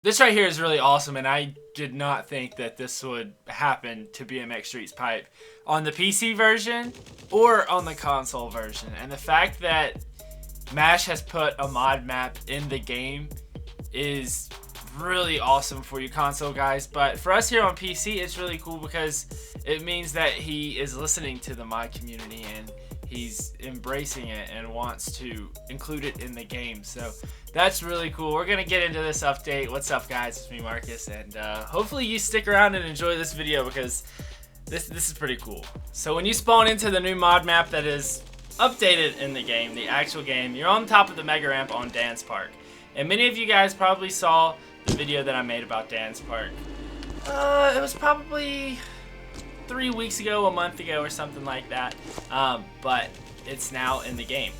This right here is really awesome, and I did not think that this would happen to BMX Streets Pipe on the PC version or on the console version. And the fact that Mash has put a mod map in the game is really awesome for you console guys. But for us here on PC, it's really cool because it means that he is listening to the mod community and he's embracing it and wants to include it in the game. So that's really cool. We're gonna get into this update. What's up guys, it's me Marcus, and hopefully you stick around and enjoy this video because this is pretty cool. So when you spawn into the new mod map that is updated in the game, the actual game, you're on top of the mega ramp on Dance Park. And many of you guys probably saw the video that I made about Dance Park. It was probably 3 weeks ago, a month ago, or something like that. But it's now in the game.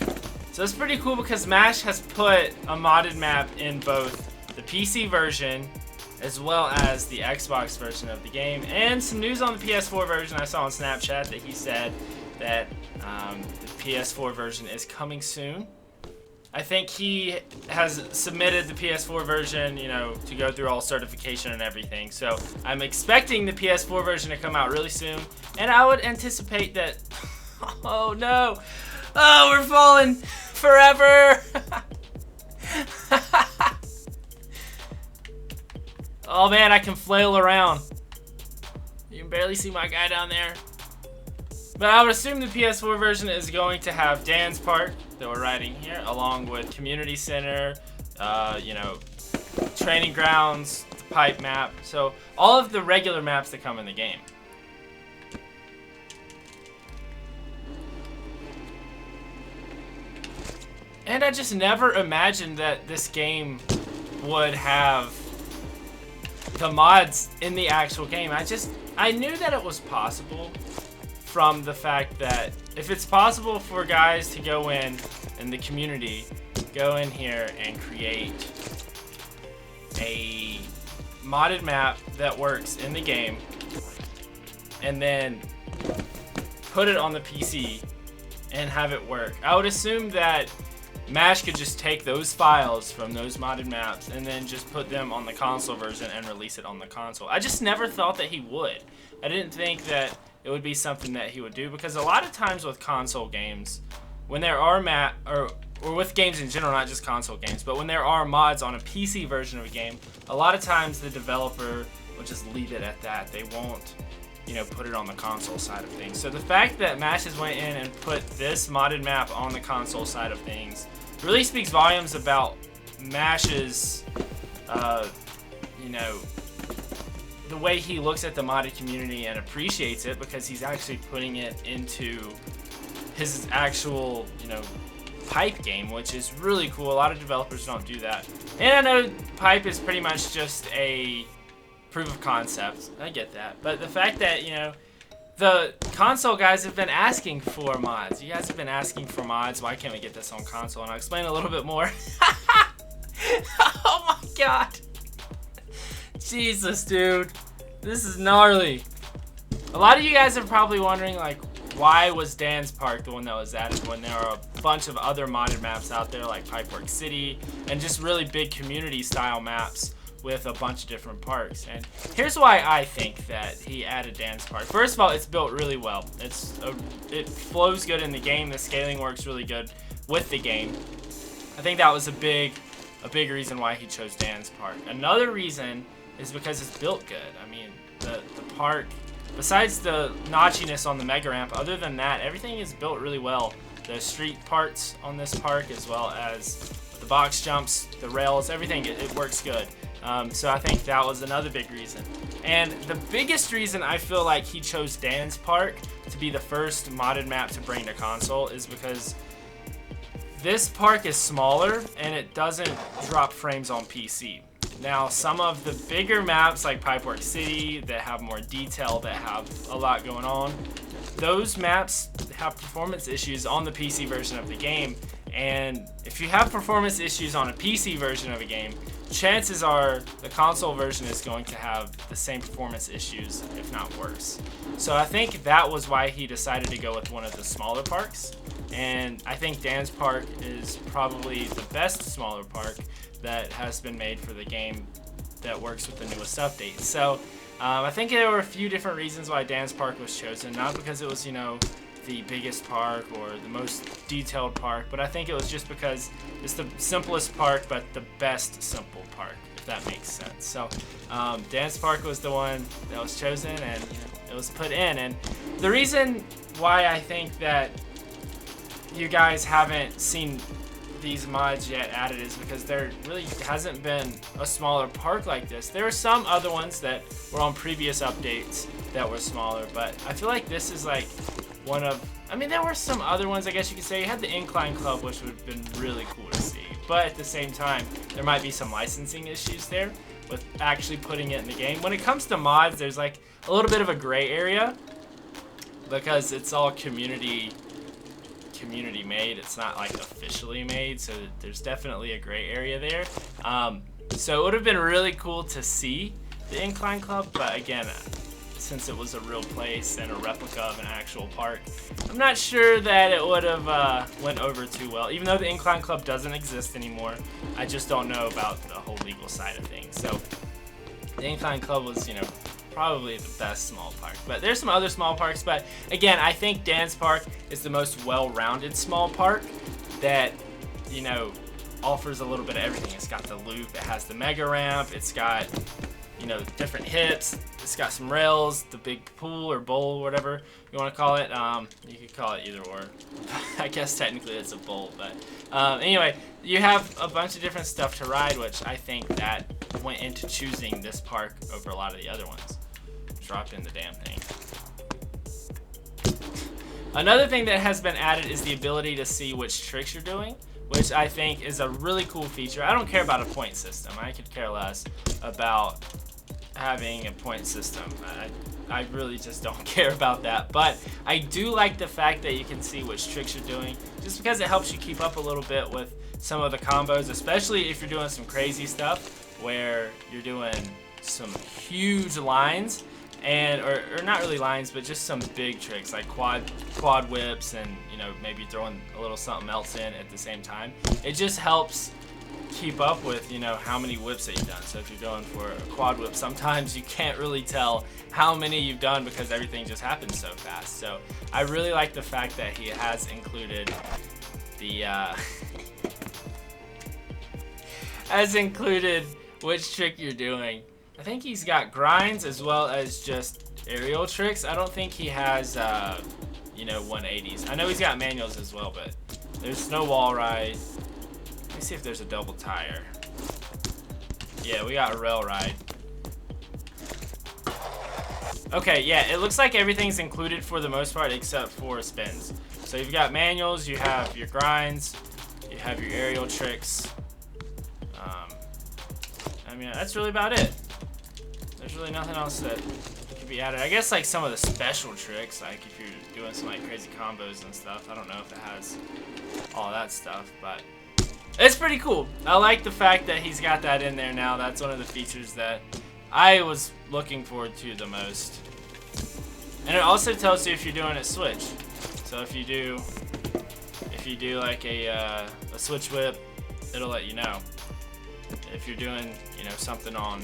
So it's pretty cool because Mash has put a modded map in both the PC version as well as the Xbox version of the game. And some news on the PS4 version. I saw on Snapchat that he said that the PS4 version is coming soon. I think he has submitted the PS4 version, you know, to go through all certification and everything. So I'm expecting the PS4 version to come out really soon. And I would anticipate that... Oh no! Oh, we're falling forever! Oh man, I can flail around. You can barely see my guy down there. But I would assume the PS4 version is going to have Dance Park that we're riding here, along with Community Center, you know, Training Grounds, the Pipe map. So all of the regular maps that come in the game. And I just never imagined that this game would have the mods in the actual game. I knew that it was possible from the fact that if it's possible for guys to go in the community, go in here and create a modded map that works in the game and then put it on the PC and have it work, I would assume that Mash could just take those files from those modded maps and then just put them on the console version and release it on the console. I just never thought that he would. I didn't think that it would be something that he would do, because a lot of times with console games, when there are or with games in general, not just console games, but when there are mods on a PC version of a game, a lot of times the developer will just leave it at that. They won't, you know, put it on the console side of things. So the fact that Mash has went in and put this modded map on the console side of things really speaks volumes about Mash's, you know, the way he looks at the modded community and appreciates it, because he's actually putting it into his actual, you know, Pipe game, which is really cool. A lot of developers don't do that. And I know Pipe is pretty much just a proof of concept. I get that. But the fact that, you know, the console guys have been asking for mods. You guys have been asking for mods. Why can't we get this on console? And I'll explain a little bit more. Oh my god. Jesus, dude. This is gnarly. A lot of you guys are probably wondering, like, why was Dance Park the one that was added when there are a bunch of other modded maps out there like Pipeworks City and just really big community style maps with a bunch of different parks. And here's why I think that he added Dance Park. First of all, it's built really well. It flows good in the game. The scaling works really good with the game. I think that was a big reason why he chose Dance Park. Another reason is because it's built good. I mean, the park, besides the notchiness on the mega ramp, other than that, everything is built really well. The street parts on this park, as well as the box jumps, the rails, everything, it works good. So I think that was another big reason. And the biggest reason I feel like he chose Dance Park to be the first modded map to bring to console is because this park is smaller and it doesn't drop frames on PC. Now, some of the bigger maps like Pipeworks City that have more detail, that have a lot going on, those maps have performance issues on the PC version of the game. And if you have performance issues on a PC version of a game, chances are the console version is going to have the same performance issues, if not worse. So I think that was why he decided to go with one of the smaller parks. And I think Dance Park is probably the best smaller park that has been made for the game that works with the newest update. So I think there were a few different reasons why Dance Park was chosen, not because it was, you know, the biggest park or the most detailed park, but I think it was just because it's the simplest park but the best simple park, if that makes sense. So Dance Park was the one that was chosen, and you know, it was put in. And the reason why I think that you guys haven't seen these mods yet added is because there really hasn't been a smaller park like this. There are some other ones that were on previous updates that were smaller, but I feel like this is like one of, I mean, there were some other ones, I guess you could say. You had the Incline Club, which would have been really cool to see, but at the same time there might be some licensing issues there with actually putting it in the game. When it comes to mods, there's like a little bit of a gray area because it's all community made. It's not like officially made, so there's definitely a gray area there. So it would have been really cool to see the Incline Club, but again, since it was a real place and a replica of an actual park, I'm not sure that it would have went over too well. Even though the Incline Club doesn't exist anymore, I just don't know about the whole legal side of things. So the Incline Club was, you know, probably the best small park, but there's some other small parks. But again, I think Dance Park is the most well-rounded small park that, you know, offers a little bit of everything. It's got the loop, it has the mega ramp, it's got, you know, different hips, it's got some rails, the big pool or bowl, whatever you want to call it. You could call it either or. I guess technically it's a bowl, but anyway, you have a bunch of different stuff to ride, which I think that went into choosing this park over a lot of the other ones. Dropped in the damn thing. Another thing that has been added is the ability to see which tricks you're doing, which I think is a really cool feature. I don't care about a point system. I could care less about having a point system. I really just don't care about that. But I do like the fact that you can see which tricks you're doing, just because it helps you keep up a little bit with some of the combos, especially if you're doing some crazy stuff where you're doing some huge lines, and or not really lines, but just some big tricks like quad whips, and you know, maybe throwing a little something else in at the same time. It just helps keep up with, you know, how many whips that you've done. So if you're going for a quad whip, sometimes you can't really tell how many you've done because everything just happens so fast. So I really like the fact that he has included the has included which trick you're doing. I think he's got grinds as well as just aerial tricks. I don't think he has, you know, 180s. I know he's got manuals as well, but there's no wall ride. Let me see if there's a double tire. Yeah, we got a rail ride. Okay, yeah, it looks like everything's included for the most part except for spins. So you've got manuals, you have your grinds, you have your aerial tricks. I mean, that's really about it. There's really nothing else that could be added. I guess like some of the special tricks, like if you're doing some like crazy combos and stuff. I don't know if it has all that stuff, but it's pretty cool. I like the fact that he's got that in there now. That's one of the features that I was looking forward to the most. And it also tells you if you're doing a switch. So if you do like a switch whip, it'll let you know. If you're doing, you know, something on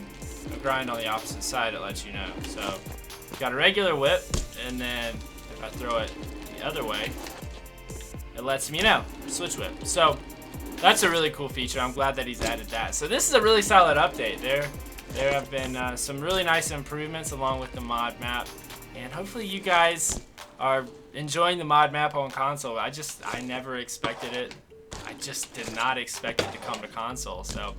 a grind on the opposite side, it lets you know. So got a regular whip, and then if I throw it the other way, it lets me know. Switch whip. So that's a really cool feature. I'm glad that he's added that. So this is a really solid update. There have been some really nice improvements along with the mod map, and hopefully you guys are enjoying the mod map on console. I never expected it. I just did not expect it to come to console. So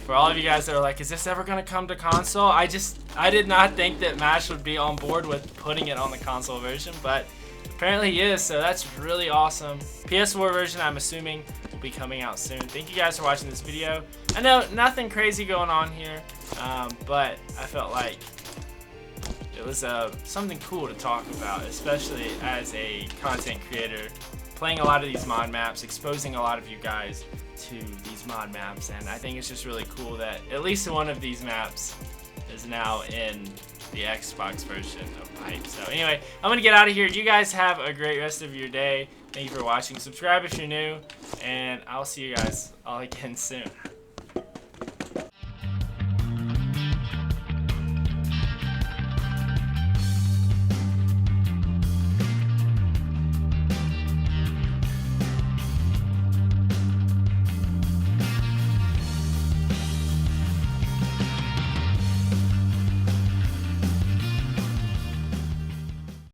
for all of you guys that are like, is this ever going to come to console? I did not think that MASH would be on board with putting it on the console version, but apparently he is, so that's really awesome. PS4 version, I'm assuming, will be coming out soon. Thank you guys for watching this video. I know nothing crazy going on here, but I felt like it was something cool to talk about, especially as a content creator, playing a lot of these mod maps, exposing a lot of you guys to these mod maps, and I think it's just really cool that at least one of these maps is now in the Xbox version of Pipe. So anyway, I'm gonna get out of here. You guys have a great rest of your day. Thank you for watching. Subscribe if you're new, and I'll see you guys all again soon.